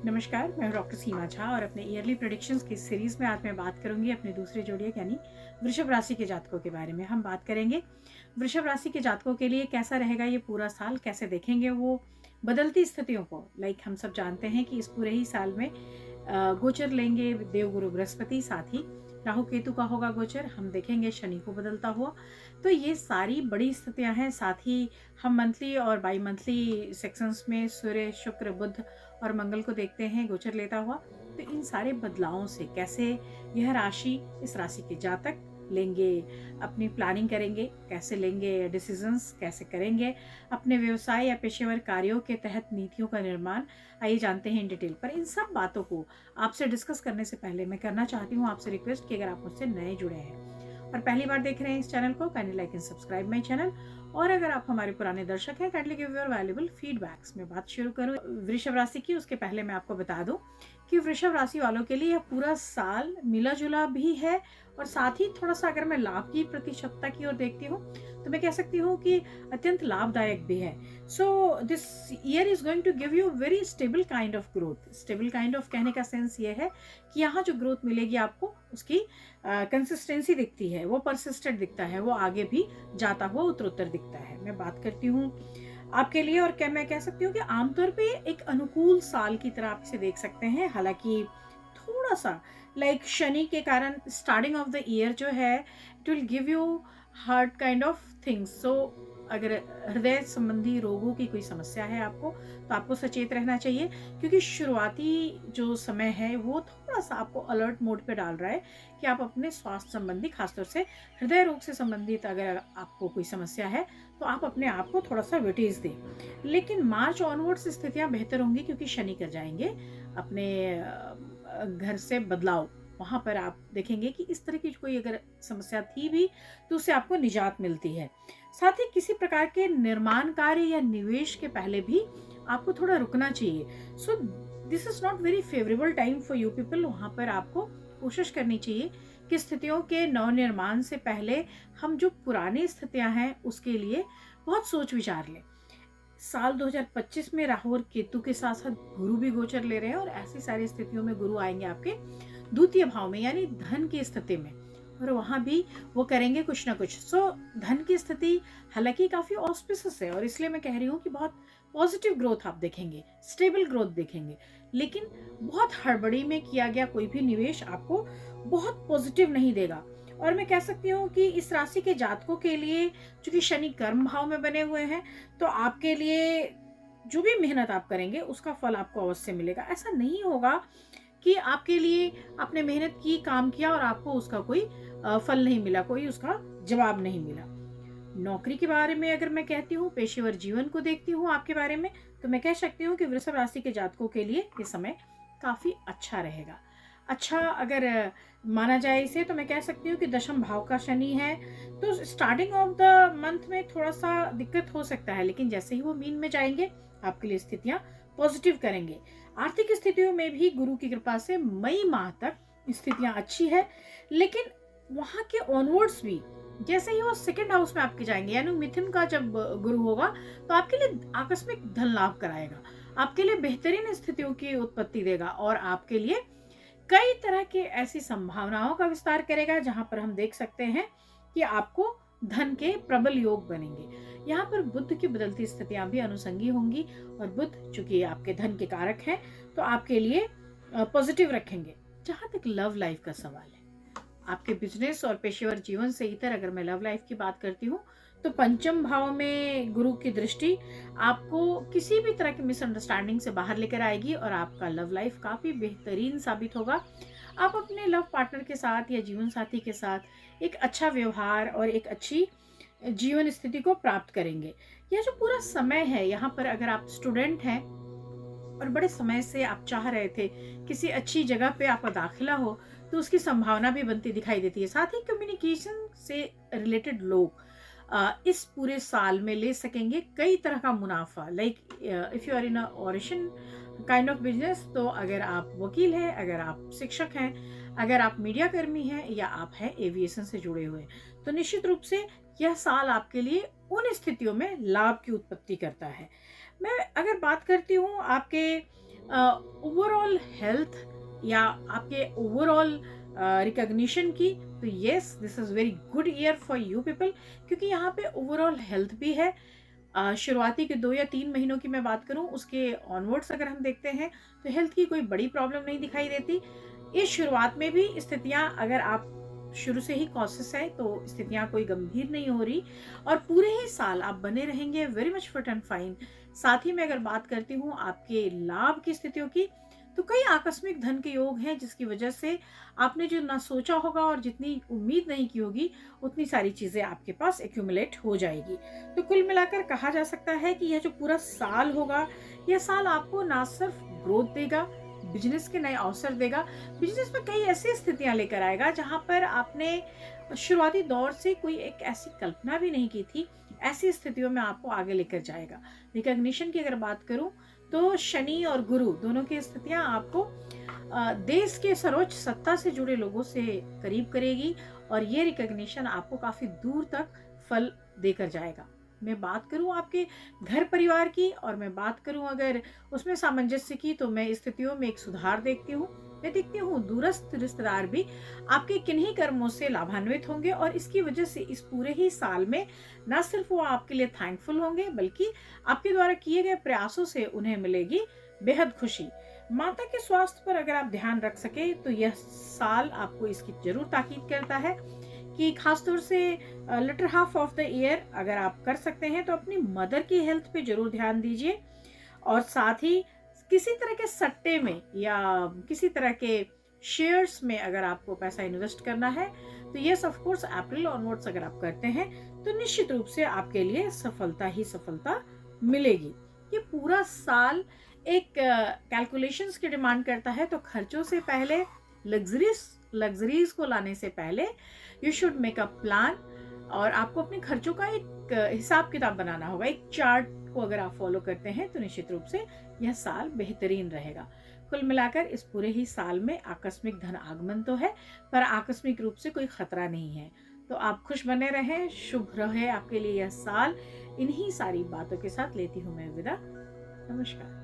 नमस्कार, मैं हूं डॉक्टर सीमा झा और अपने ईयरली प्रेडिक्शंस की सीरीज में आज मैं बात करूंगी अपने दूसरे जोड़िक यानी वृषभ राशि के जातकों के बारे में। हम बात करेंगे वृषभ राशि के जातकों के लिए कैसा रहेगा ये पूरा साल, कैसे देखेंगे वो बदलती स्थितियों को। हम सब जानते हैं कि इस पूरे ही साल में गोचर लेंगे देवगुरु बृहस्पति, साथ ही राहु केतु का होगा गोचर। हम देखेंगे शनि को बदलता हुआ। तो ये सारी बड़ी स्थितियां हैं। साथ ही हम मंथली और बाई मंथली सेक्शंस में सूर्य, शुक्र, बुध और मंगल को देखते हैं गोचर लेता हुआ। तो इन सारे बदलावों से कैसे यह राशि, इस राशि के जातक लेंगे, अपनी प्लानिंग करेंगे, कैसे लेंगे डिसीजंस, कैसे करेंगे अपने व्यवसाय या पेशेवर कार्यों के तहत नीतियों का निर्माण, आइए जानते हैं इन डिटेल। पर इन सब बातों को आपसे डिस्कस करने से पहले मैं करना चाहती हूँ आपसे रिक्वेस्ट कि अगर आप मुझसे नए जुड़े हैं और पहली बार देख रहे हैं इस चैनल को, kindly like and subscribe my channel. और अगर आप हमारे पुराने दर्शक हैं, kindly give your valuable feedbacks. मैं बात शुरू करूं वृषभ राशि की, उसके पहले मैं आपको बता दूं कि वृषभ राशि वालों के लिए यह पूरा साल मिला जुला भी है और साथ ही थोड़ा सा अगर मैं लाभ की प्रतिशतता की ओर देखती हूँ तो मैं कह सकती हूँ कि अत्यंत लाभदायक भी है। So this year is going to give you very stable kind of growth. Stable kind of कहने का सेंस ये है कि यहाँ जो ग्रोथ मिलेगी आपको उसकी कंसिस्टेंसी दिखती है, वो परसिस्टेंट दिखता है, वो आगे भी जाता हुआ उत्तरोत्तर दिखता है। मैं बात करती हूँ आपके लिए और क्या मैं कह सकती हूँ कि आमतौर पे एक अनुकूल साल की तरह आप इसे देख सकते हैं। हालांकि थोड़ा सा शनि के कारण स्टार्टिंग ऑफ द ईयर जो है it will give you heart kind of things. So अगर हृदय संबंधी रोगों की कोई समस्या है आपको तो आपको सचेत रहना चाहिए, क्योंकि शुरुआती जो समय है वो थोड़ा सा आपको अलर्ट मोड पे डाल रहा है कि आप अपने स्वास्थ्य संबंधी, खासतौर से हृदय रोग से संबंधित अगर आपको कोई समस्या है तो आप अपने आप को थोड़ा सा वेटेज दें। लेकिन मार्च ऑनवर्ड्स स्थितियां बेहतर होंगी, क्योंकि शनि कर जाएंगे अपने घर से बदलाव। वहां पर आप देखेंगे कि इस तरह की कोई अगर समस्या थी भी तो उससे आपको निजात मिलती है। साथ ही किसी प्रकार के निर्माण कार्य या निवेश के पहले भी आपको थोड़ा रुकना चाहिए। So this is not very favourable time for you people. वहां पर आपको कोशिश करनी चाहिए कि स्थितियों के नवनिर्माण से पहले हम जो पुरानी स्थितियां हैं उसके लिए बहुत सोच विचार लें। साल 2025 में राहु और केतु के साथ साथ गुरु भी गोचर ले रहे हैं और ऐसी सारी स्थितियों में गुरु आएंगे आपके द्वितीय भाव में, यानी धन की स्थिति में, और वहां भी वो करेंगे कुछ ना कुछ। सो धन की स्थिति हालांकि काफी ऑस्पिशियस है और इसलिए मैं कह रही हूँ कि बहुत पॉजिटिव ग्रोथ आप देखेंगे, स्टेबल ग्रोथ देखेंगे। लेकिन बहुत हड़बड़ी में किया गया कोई भी निवेश आपको बहुत पॉजिटिव नहीं देगा। और मैं कह सकती हूँ कि इस राशि के जातकों के लिए, चूंकि शनि कर्म भाव में बने हुए हैं, तो आपके लिए जो भी मेहनत आप करेंगे उसका फल आपको अवश्य मिलेगा। ऐसा नहीं होगा कि आपके लिए आपने मेहनत की, काम किया और आपको उसका कोई फल नहीं मिला, कोई उसका जवाब नहीं मिला। नौकरी के बारे में अगर मैं कहती हूँ, पेशेवर जीवन को देखती हूँ आपके बारे में, तो मैं कह सकती हूँ कि वृषभ राशि के जातकों के लिए ये समय काफी अच्छा रहेगा। अच्छा अगर माना जाए इसे तो मैं कह सकती हूँ कि दशम भाव का शनि है, तो स्टार्टिंग ऑफ द मंथ में थोड़ा सा दिक्कत हो सकता है, लेकिन जैसे ही वो मीन में जाएंगे आपके लिए स्थितियां पॉजिटिव करेंगे। आर्थिक स्थितियों में भी गुरु की कृपा से मई माह तक स्थितियां अच्छी है, लेकिन वहां के ऑनवर्ड्स भी जैसे ही वो सेकंड हाउस में आपके जाएंगे, यानी मिथुन का जब गुरु होगा तो आपके लिए आकस्मिक धन लाभ कराएगा, आपके लिए बेहतरीन स्थितियों की उत्पत्ति देगा और आपके लिए कई तरह की ऐसी संभावनाओं का विस्तार करेगा जहां पर हम देख सकते हैं कि आपको धन के प्रबल योग बनेंगे। यहाँ पर बुध की बदलती स्थितियां भी अनुसंगी होंगी और बुध चूंकि आपके धन के कारक हैं तो आपके लिए पॉजिटिव रखेंगे। जहां तक लव लाइफ का सवाल है, आपके बिजनेस और पेशेवर जीवन से इतर अगर मैं लव लाइफ की बात करती हूँ तो पंचम भाव में गुरु की दृष्टि आपको किसी भी तरह की मिसअंडरस्टैंडिंग से बाहर लेकर आएगी और आपका लव लाइफ काफी बेहतरीन साबित होगा। आप अपने लव पार्टनर के साथ या जीवन साथी के साथ एक अच्छा व्यवहार और एक अच्छी जीवन स्थिति को प्राप्त करेंगे। यह जो पूरा समय है, यहाँ पर अगर आप स्टूडेंट हैं और बड़े समय से आप चाह रहे थे किसी अच्छी जगह पे आपका दाखिला हो, तो उसकी संभावना भी बनती दिखाई देती है। साथ ही कम्युनिकेशन से रिलेटेड लोग इस पूरे साल में ले सकेंगे कई तरह का मुनाफा। इफ यू आर इन ऑरिशन काइंड ऑफ बिजनेस, तो अगर आप वकील हैं, अगर आप शिक्षक हैं, अगर आप मीडिया कर्मी हैं या आप हैं एविएशन से जुड़े हुए, तो निश्चित रूप से यह साल आपके लिए उन स्थितियों में लाभ की उत्पत्ति करता है। मैं अगर बात करती हूँ आपके ओवरऑल हेल्थ या आपके ओवरऑल रिकॉग्निशन की, तो yes this is very good year for you people, क्योंकि यहाँ पे ओवरऑल हेल्थ भी है। शुरुआती के 2 या 3 महीनों की मैं बात करूँ, उसके ऑनवर्ड्स अगर हम देखते हैं तो हेल्थ की कोई बड़ी प्रॉब्लम नहीं दिखाई देती। इस शुरुआत में भी स्थितियाँ, अगर आप शुरू से ही कॉशियस हैं तो स्थितियाँ कोई गंभीर नहीं हो रही, और पूरे ही साल आप बने रहेंगे very much fit and fine. साथ ही मैं अगर बात करती हूँ आपके लाभ की स्थितियों की, तो कई आकस्मिक धन के योग हैं जिसकी वजह से आपने जो ना सोचा होगा और जितनी उम्मीद नहीं की होगी, उतनी सारी चीजें आपके पास एक्यूमुलेट हो जाएगी। तो कुल मिलाकर कहा जा सकता है कि यह जो पूरा साल होगा, यह साल आपको ना सिर्फ ग्रोथ देगा, बिजनेस के नए अवसर देगा, बिजनेस में कई ऐसी स्थितियां लेकर आएगा जहां पर आपने शुरुआती दौर से कोई एक ऐसी कल्पना भी नहीं की थी, ऐसी स्थितियों में आपको आगे लेकर जाएगा। रिकॉग्निशन की अगर बात करूं तो शनि और गुरु दोनों की स्थितियां आपको देश के सर्वोच्च सत्ता से जुड़े लोगों से करीब करेगी, और ये रिकॉग्निशन आपको काफी दूर तक फल देकर जाएगा। मैं बात करूं आपके घर परिवार की, और मैं बात करूं अगर उसमें सामंजस्य की, तो मैं स्थितियों में एक सुधार देखती हूँ। मैं देखती हूँ दूरस्थ रिश्तेदार भी आपके किन्हीं कर्मों से लाभान्वित होंगे, और इसकी वजह से इस पूरे ही साल में न सिर्फ वो आपके लिए थैंकफुल होंगे, बल्कि आपके द्वारा किए गए प्रयासों से उन्हें मिलेगी बेहद खुशी। माता के स्वास्थ्य पर अगर आप ध्यान रख सके तो यह साल आपको इसकी जरूर ताकीद करता है कि खासतौर से latter half of the year अगर आप कर सकते हैं तो अपनी मदर की हेल्थ पे जरूर ध्यान दीजिए। और साथ ही किसी तरह के सट्टे में या किसी तरह के शेयर्स में अगर आपको पैसा इन्वेस्ट करना है, तो yes of course April onwards अगर आप करते हैं तो निश्चित रूप से आपके लिए सफलता ही सफलता मिलेगी। ये पूरा साल एक कैलकुलेशंस की डिमांड करता है, तो खर्चों से पहले, लग्जरीज को लाने से पहले you should make a plan, और आपको अपने खर्चों का एक हिसाब किताब बनाना होगा। एक चार्ट को अगर आप फॉलो करते हैं तो निश्चित रूप से यह साल बेहतरीन रहेगा। कुल मिलाकर इस पूरे ही साल में आकस्मिक धन आगमन तो है, पर आकस्मिक रूप से कोई खतरा नहीं है। तो आप खुश बने रहें, शुभ रहे आपके लिए यह साल। इन्हीं सारी बातों के साथ लेती हूँ मैं विदा। नमस्कार।